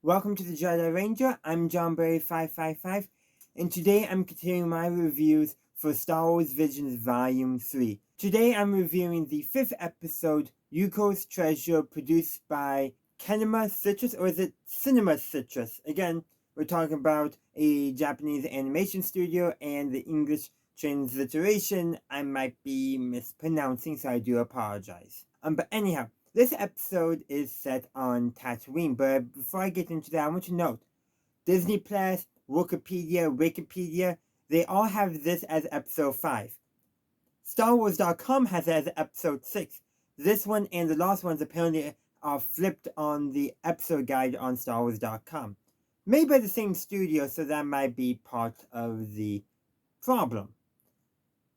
Welcome to the Jedi Ranger. I'm John Berry 555, and today I'm continuing my reviews for Star Wars Visions Volume 3. Today I'm reviewing the 5th episode, Yuko's Treasure, produced by Kinema Citrus, or is it Cinema Citrus? Again, we're talking about a Japanese animation studio, and the English transliteration I might be mispronouncing, so I do apologize. But anyhow, this episode is set on Tatooine, but before I get into that, I want to note Disney Plus, Wikipedia, they all have this as episode 5. StarWars.com has it as episode 6. This one and the last ones apparently are flipped on the episode guide on StarWars.com. Made by the same studio, so that might be part of the problem.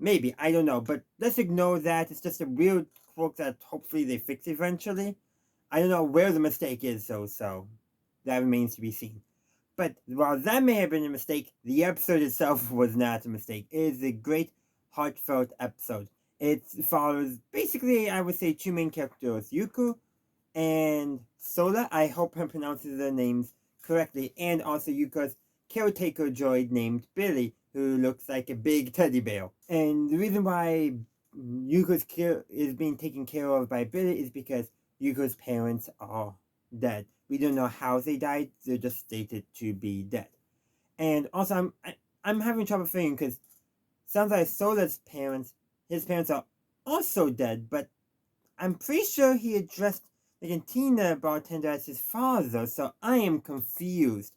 Maybe, I don't know, but let's ignore that. It's just a weird quirk that hopefully they fix eventually. I don't know where the mistake is, so that remains to be seen. But while that may have been a mistake, the episode itself was not a mistake. It is a great, heartfelt episode. It follows, basically, I would say, two main characters, Yuko and Sola. I hope I'm pronouncing their names correctly. And also Yuko's caretaker droid named Billy, who looks like a big teddy bear. And the reason why Yuko's care is being taken care of by Billy is because Yuko's parents are dead. We don't know how they died. They're just stated to be dead. And also, I'm having trouble figuring because sounds like Sola's parents, his parents are also dead. But I'm pretty sure he addressed the cantina bartender as his father. So I am confused.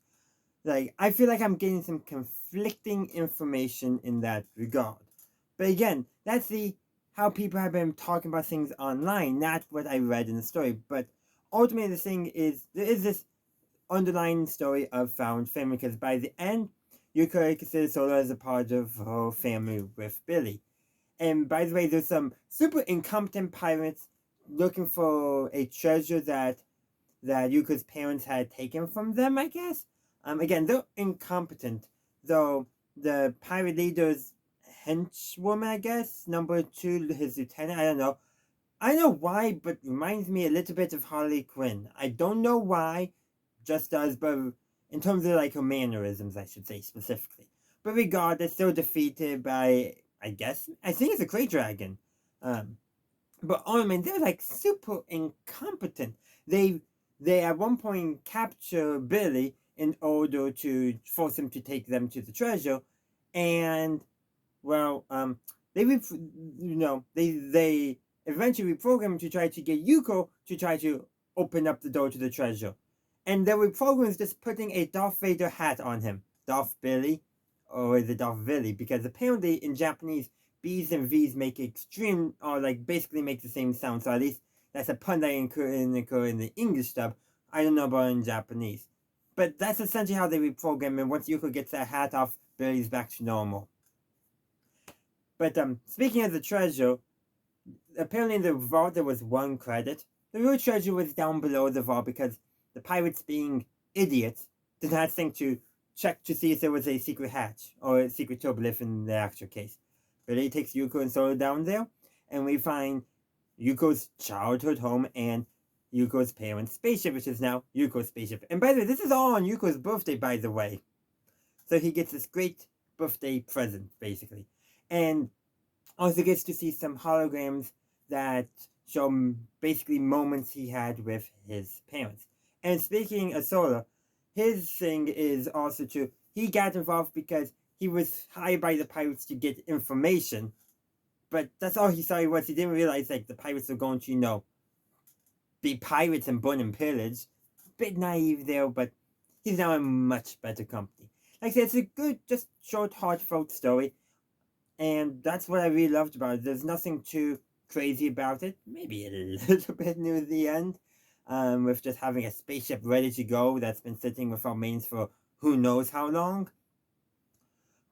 Like, I feel like I'm getting some conflicting information in that regard. But again, that's how people have been talking about things online, not what I read in the story. But ultimately, the thing is, there is this underlying story of found family, because by the end, Yuko considers Sola as a part of her family with Billy. And by the way, there's some super incompetent pirates looking for a treasure that Yuko's parents had taken from them, I guess. Again, they're incompetent, though the pirate leader's henchwoman, I guess, number 2, his lieutenant, I don't know. I know why, but reminds me a little bit of Harley Quinn. I don't know why, just does, but in terms of like her mannerisms, I should say specifically. But regardless, they're defeated by, I guess, I think it's a Grey Dragon. But I mean, they're like super incompetent. They at one point capture Billy in order to force him to take them to the treasure, and well, they eventually reprogram him to try to get Yuko to try to open up the door to the treasure, and their reprogram is just putting a Darth Vader hat on him, Darth Billy, or is it Darth Villy? Because apparently in Japanese, B's and V's make extreme, or like basically make the same sound. So at least that's a pun that occur in the English dub. I don't know about in Japanese. But that's essentially how they reprogram him. Once Yuko gets that hat off, Billy's back to normal. But speaking of the treasure, apparently in the vault there was one credit. The real treasure was down below the vault because the pirates, being idiots, did not think to check to see if there was a secret hatch or a secret turbolift in the actual case. Billy takes Yuko and Solo down there, and we find Yuko's childhood home and Yuko's parents' spaceship, which is now Yuko's spaceship. And by the way, this is all on Yuko's birthday, by the way. So he gets this great birthday present, basically. And also gets to see some holograms that show basically moments he had with his parents. And speaking of Solo, his thing is also to, he got involved because he was hired by the pirates to get information. But that's all he saw he was. He didn't realize like the pirates were going to, be pirates and burn and pillage. Bit naive there, but he's now in much better company. Like I said, it's a good, just short, heartfelt story. And that's what I really loved about it. There's nothing too crazy about it. Maybe a little bit near the end. With just having a spaceship ready to go that's been sitting without maintenance for who knows how long.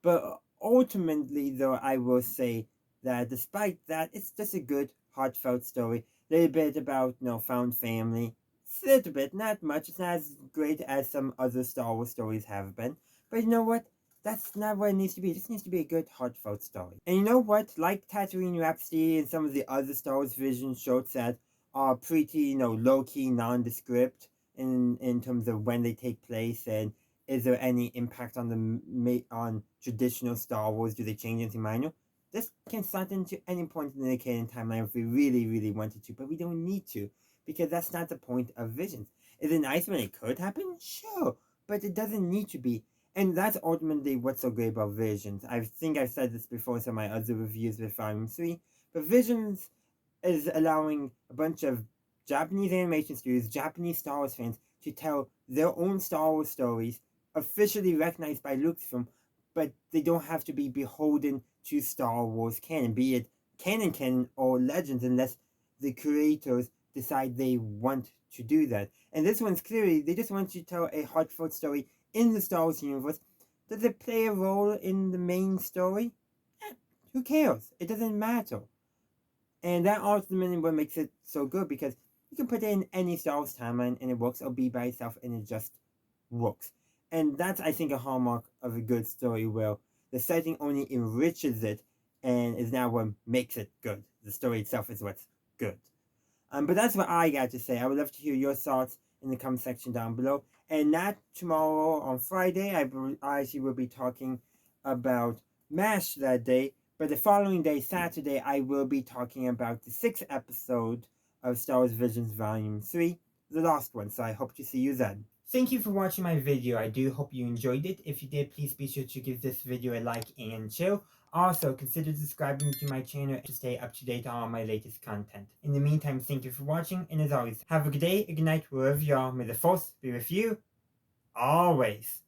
But ultimately, though, I will say that despite that, it's just a good, heartfelt story. A little bit about, found family. It's a little bit, not much. It's not as great as some other Star Wars stories have been. But you know what? That's not what it needs to be. It just needs to be a good, heartfelt story. And you know what? Like Tatooine Rhapsody and some of the other Star Wars Vision shorts that are pretty, low-key, nondescript, in terms of when they take place, and is there any impact on on traditional Star Wars? Do they change anything minor? This can start into any point in the canon timeline if we really, really wanted to, but we don't need to, because that's not the point of Visions. Is it nice when it could happen? Sure, but it doesn't need to be. And that's ultimately what's so great about Visions. I think I've said this before in some of my other reviews with Volume 3, but Visions is allowing a bunch of Japanese animation studios, Japanese Star Wars fans, to tell their own Star Wars stories, officially recognized by Lucasfilm, but they don't have to be beholden to Star Wars canon, be it canon or Legends, unless the creators decide they want to do that. And this one's clearly, they just want to tell a heartfelt story in the Star Wars universe. Does it play a role in the main story? Who cares? It doesn't matter. And that ultimately what makes it so good, because you can put it in any Star Wars timeline and it works, or be by itself and it just works. And that's, I think, a hallmark of a good story, where the setting only enriches it and is now what makes it good. The story itself is what's good. But that's what I got to say. I would love to hear your thoughts in the comment section down below. And not tomorrow, on Friday, I actually will be talking about MASH that day. But the following day, Saturday, I will be talking about the 6th episode of Star Wars Visions Volume 3, the last one. So I hope to see you then. Thank you for watching my video. I do hope you enjoyed it. If you did, please be sure to give this video a like and share. Also, consider subscribing to my channel to stay up to date on all my latest content. In the meantime, thank you for watching, and as always, have a good day, a good night, wherever you are. May the Force be with you, always.